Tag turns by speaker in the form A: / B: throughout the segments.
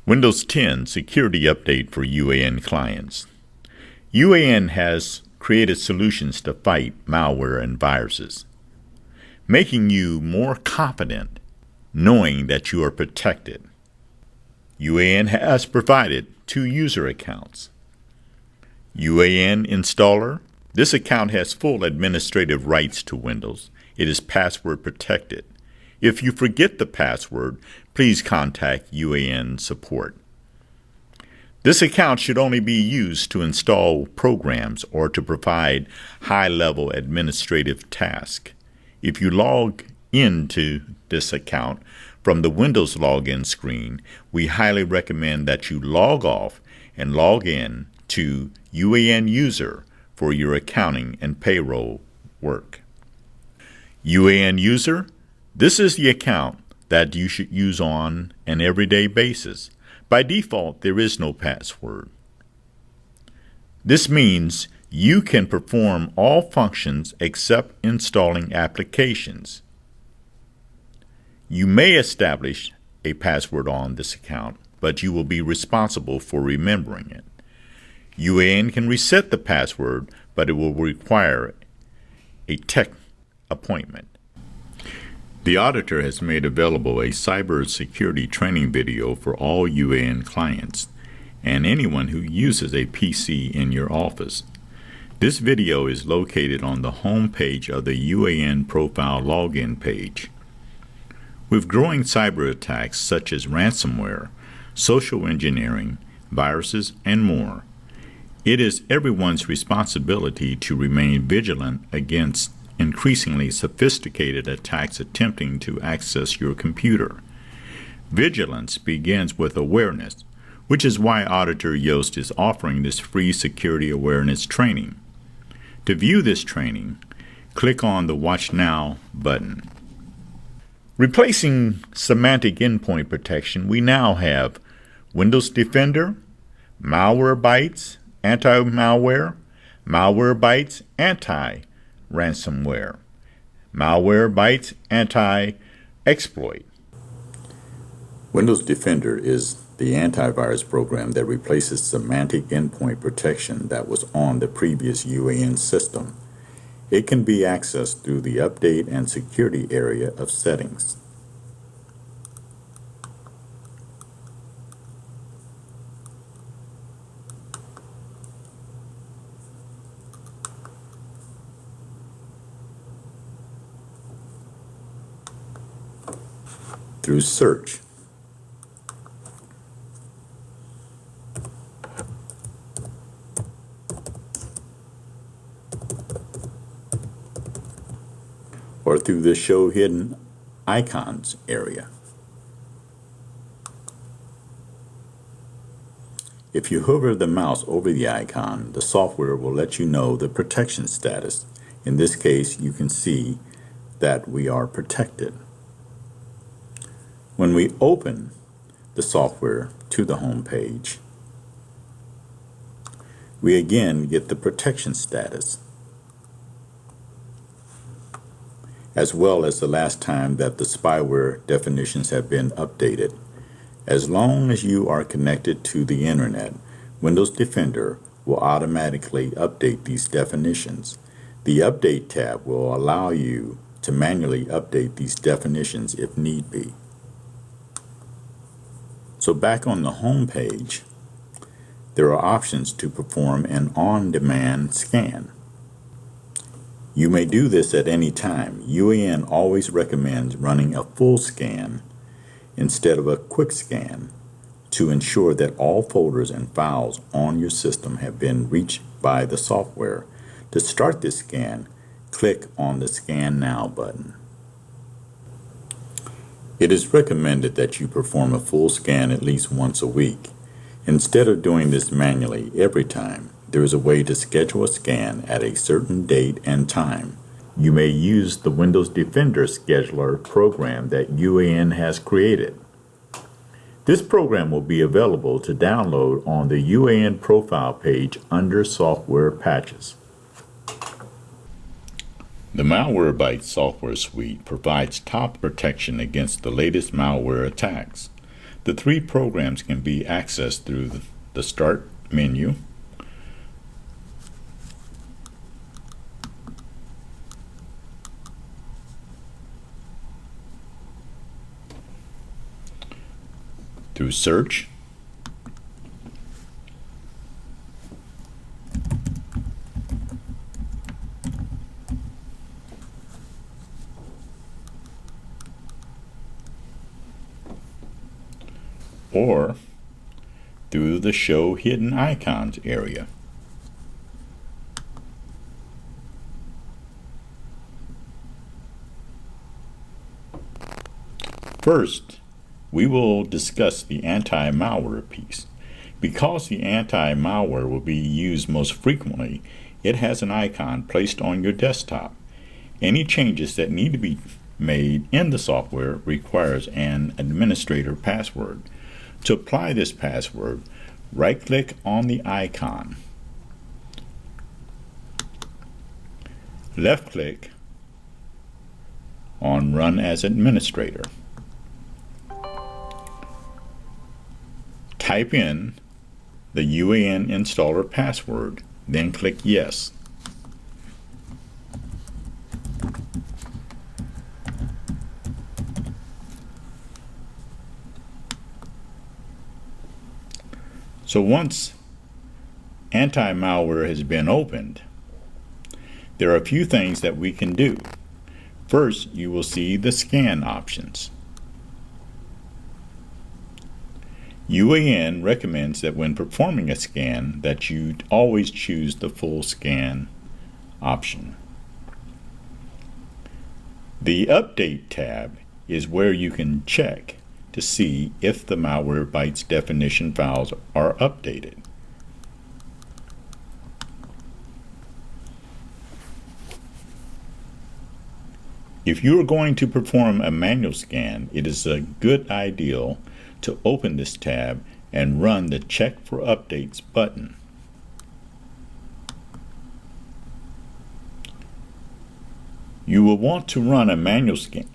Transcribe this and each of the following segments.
A: Windows 10 Security Update for UAN clients. UAN has created solutions to fight malware and viruses, making you more confident knowing that you are protected. UAN has provided 2 user accounts. UAN Installer. This account has full administrative rights to Windows. It is password protected. If you forget the password, please contact UAN support. This account should only be used to install programs or to provide high-level administrative tasks. If you log into this account from the Windows login screen, we highly recommend that you log off and log in to UAN User for your accounting and payroll work. UAN User. This is the account that you should use on an everyday basis. By default, there is no password. This means you can perform all functions except installing applications. You may establish a password on this account, but you will be responsible for remembering it. UAN can reset the password, but it will require a tech appointment. The auditor has made available a cybersecurity training video for all UAN clients and anyone who uses a PC in your office. This video is located on the home page of the UAN profile login page. With growing cyber attacks such as ransomware, social engineering, viruses, and more, it is everyone's responsibility to remain vigilant against increasingly sophisticated attacks attempting to access your computer. Vigilance begins with awareness, which is why Auditor Yost is offering this free security awareness training. To view this training, click on the Watch Now button. Replacing semantic endpoint protection, we now have Windows Defender, Malwarebytes, Anti-Malware, Malwarebytes, Anti-Ransomware, Malwarebytes, Anti-Exploit.
B: Windows Defender is the antivirus program that replaces semantic endpoint protection that was on the previous UAN system. It can be accessed through the Update and Security area of Settings. Through Search. Or through the Show Hidden Icons area. If you hover the mouse over the icon, the software will let you know the protection status. In this case, you can see that we are protected. When we open the software to the home page, we again get the protection status, as well as the last time that the spyware definitions have been updated. As long as you are connected to the internet, Windows Defender will automatically update these definitions. The Update tab will allow you to manually update these definitions if need be. So back on the home page, there are options to perform an on-demand scan. You may do this at any time. UAN always recommends running a full scan instead of a quick scan to ensure that all folders and files on your system have been reached by the software. To start this scan, click on the Scan Now button. It is recommended that you perform a full scan at least once a week. Instead of doing this manually every time, there is a way to schedule a scan at a certain date and time. You may use the Windows Defender Scheduler program that UAN has created. This program will be available to download on the UAN profile page under Software Patches.
A: The Malwarebytes software suite provides top protection against the latest malware attacks. The three programs can be accessed through the Start menu, through Search, or through the Show Hidden Icons area. First, we will discuss the anti-malware piece. Because the anti-malware will be used most frequently, it has an icon placed on your desktop. Any changes that need to be made in the software requires an administrator password. To apply this password, right-click on the icon. Left-click on Run as Administrator. Type in the UAN installer password, then click Yes. So once anti-malware has been opened, there are a few things that we can do. First, you will see the scan options. UAN recommends that when performing a scan that you always choose the full scan option. The Update tab is where you can check to see if the Malwarebytes definition files are updated. If you are going to perform a manual scan, it is a good idea to open this tab and run the Check for Updates button. You will want to run a manual scan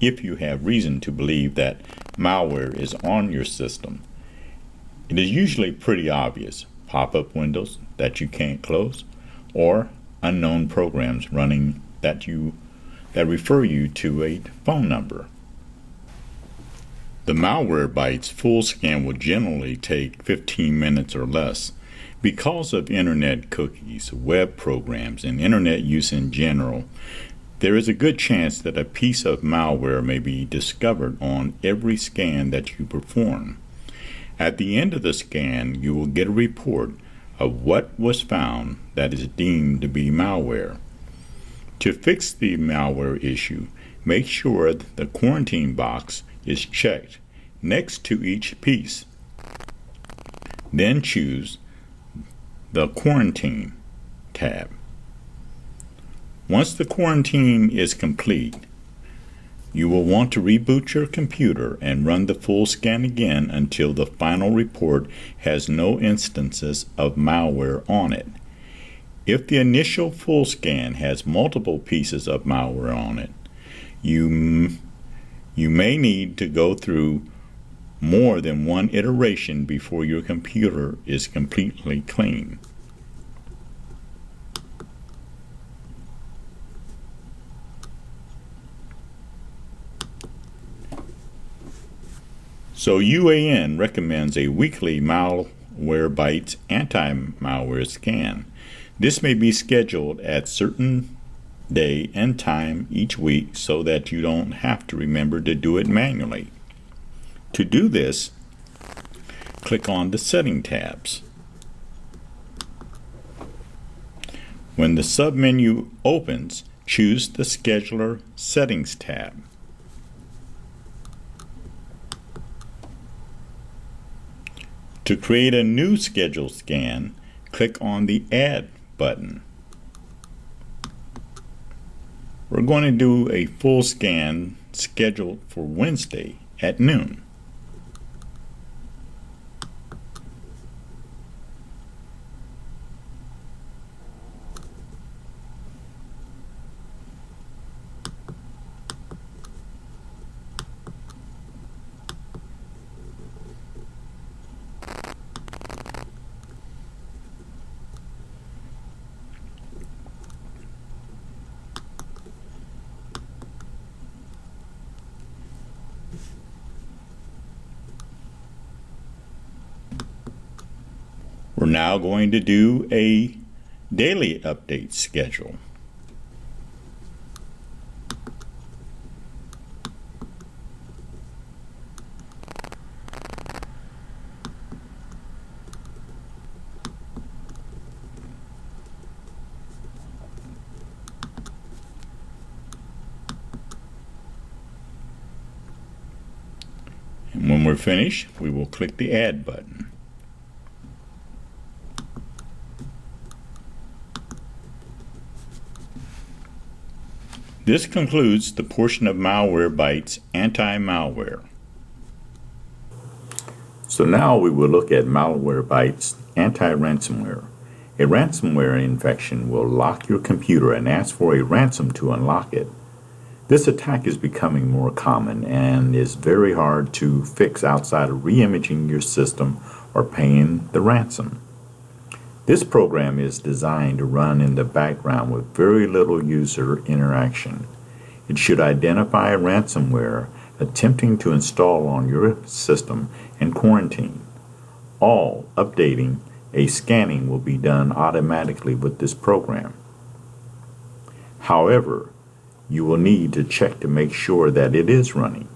A: if you have reason to believe that malware is on your system. It is usually pretty obvious: pop-up windows that you can't close, or unknown programs running that refer you to a phone number. The Malwarebytes full scan will generally take 15 minutes or less. Because of internet cookies, web programs, and internet use in general, there is a good chance that a piece of malware may be discovered on every scan that you perform. At the end of the scan, you will get a report of what was found that is deemed to be malware. To fix the malware issue, make sure the quarantine box is checked next to each piece. Then choose the Quarantine tab. Once the quarantine is complete, you will want to reboot your computer and run the full scan again until the final report has no instances of malware on it. If the initial full scan has multiple pieces of malware on it, you may need to go through more than one iteration before your computer is completely clean. So UAN recommends a weekly Malwarebytes anti-malware scan. This may be scheduled at certain day and time each week so that you don't have to remember to do it manually. To do this, click on the Setting tabs. When the submenu opens, choose the Scheduler Settings tab. To create a new scheduled scan, click on the Add button. We're going to do a full scan scheduled for Wednesday at noon. We're now going to do a daily update schedule. And when we're finished, we will click the Add button. This concludes the portion of Malwarebytes anti-malware.
B: So now we will look at Malwarebytes anti-ransomware. A ransomware infection will lock your computer and ask for a ransom to unlock it. This attack is becoming more common and is very hard to fix outside of re-imaging your system or paying the ransom. This program is designed to run in the background with very little user interaction. It should identify a ransomware attempting to install on your system and quarantine. All updating and scanning will be done automatically with this program. However, you will need to check to make sure that it is running.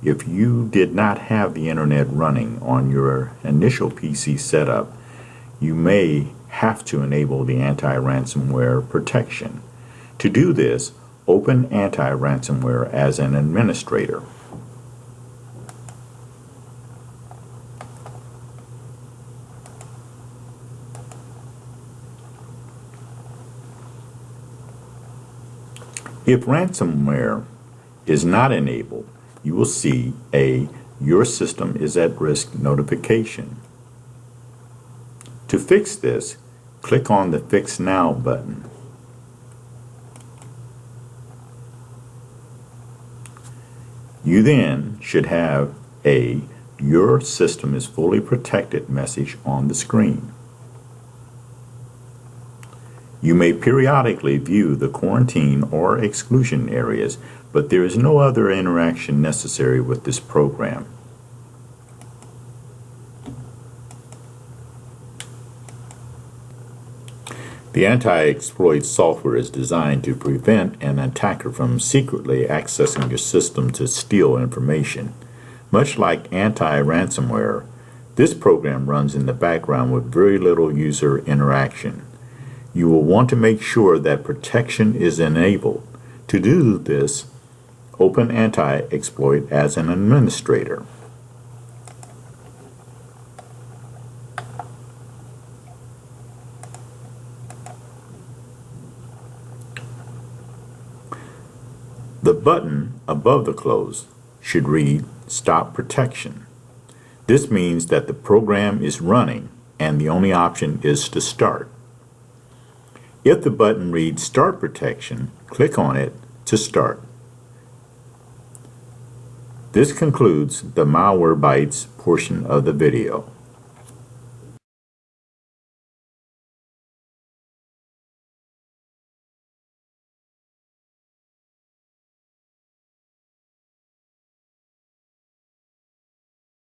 B: If you did not have the internet running on your initial PC setup, you may have to enable the anti-ransomware protection. To do this, open anti-ransomware as an administrator. If ransomware is not enabled, you will see a "Your system is at risk" notification. To fix this, click on the Fix Now button. You then should have a "Your system is fully protected" message on the screen. You may periodically view the quarantine or exclusion areas, but there is no other interaction necessary with this program. The anti-exploit software is designed to prevent an attacker from secretly accessing your system to steal information. Much like anti-ransomware, this program runs in the background with very little user interaction. You will want to make sure that protection is enabled. To do this, open anti-exploit as an administrator. The button above the close should read "Stop Protection." This means that the program is running and the only option is to start. If the button reads "Start Protection," click on it to start. This concludes the Malwarebytes portion of the video.